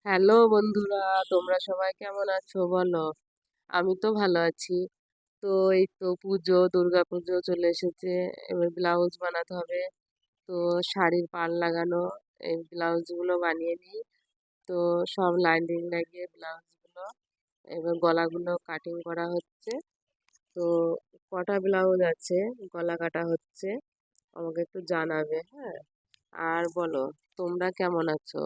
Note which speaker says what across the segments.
Speaker 1: Hello বন্ধুরা, তোমরা সবাই কেমন আছো বলো? আমি তো ভালো আছি। তো এই তো দুর্গা পুজো চলে এসেছে। এবার ব্লাউজ বানাতে হবে। তো শাড়ির পাড় লাগানো, এই ব্লাউজগুলো বানিয়ে নিই। তো সব লাইনিং লাগিয়ে ব্লাউজগুলো এবার গলাগুলো কাটিং করা হচ্ছে। তো কটা ব্লাউজ আছে, গলা কাটা হচ্ছে, আমাকে একটু জানাবে, হ্যাঁ? আর বলো, তোমরা কেমন আছো?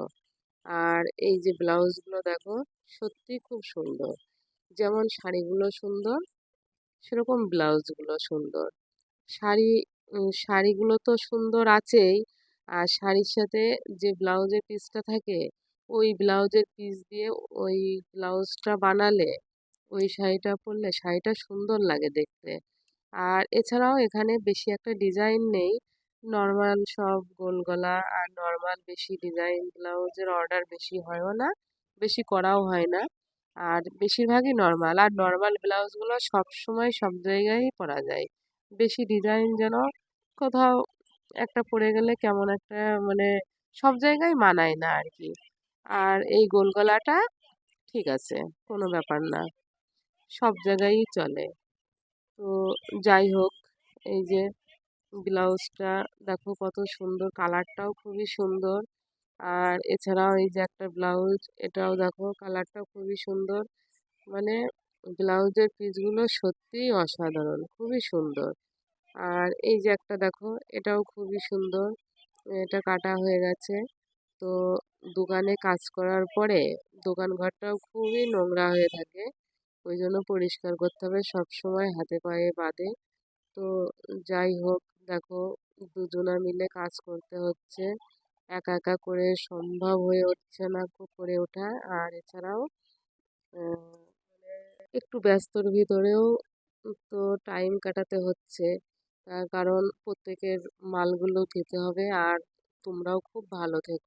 Speaker 1: আর এই যে ব্লাউজগুলো দেখো, সত্যি খুব সুন্দর। যেমন শাড়িগুলো সুন্দর, সেরকম ব্লাউজগুলো সুন্দর। শাড়ি শাড়িগুলো তো সুন্দর আছেই, আর শাড়ির সাথে যে ব্লাউজের পিসটা থাকে, ওই ব্লাউজের পিস দিয়ে ওই ব্লাউজটা বানালে, ওই শাড়িটা পরলে শাড়িটা সুন্দর লাগে দেখতে। আর এছাড়াও এখানে বেশি একটা ডিজাইন নেই, নর্মাল সব গোল গলা আর নর্মাল, বেশি ডিজাইন ব্লাউজের অর্ডার বেশি হয়ও না, বেশি করাও হয় না। আর বেশিরভাগই নর্মাল, আর নর্মাল ব্লাউজগুলো সব সময় সব জায়গায় পরা যায়। বেশি ডিজাইন যেন কোথাও একটা পরে গেলে কেমন একটা, মানে সব জায়গায় মানায় না আর কি। আর এই গোল গলাটা ঠিক আছে, কোনো ব্যাপার না, সব জায়গায়ই চলে। তো যাই হোক, এই যে ব্লাউজটা দেখো কত সুন্দর, কালারটাও খুবই সুন্দর। আর এছাড়াও এই যে একটা ব্লাউজ, এটাও দেখো কালারটাও খুবই সুন্দর। মানে ব্লাউজের পিসগুলো সত্যিই অসাধারণ, খুবই সুন্দর। আর এই যে একটা দেখো, এটাও খুবই সুন্দর, এটা কাটা হয়ে গেছে। তো দোকানে কাজ করার পরে দোকান ঘরটাও খুবই নোংরা হয়ে থাকে, ওই জন্য পরিষ্কার করতে হবে, সব সময় হাতে পায়ে বাঁধে। তো যাই হোক, দেখো দুজনা মিলে কাজ করতে হচ্ছে, একা একা করে সম্ভব হয়ে উঠছে না করে ওঠা। আর এছাড়াও মানে একটু ব্যস্তর ভিতরেও তো টাইম কাটাতে হচ্ছে, তার কারণ প্রত্যেকের মালগুলো দিতে হবে। আর তোমরাও খুব ভালো থেকো।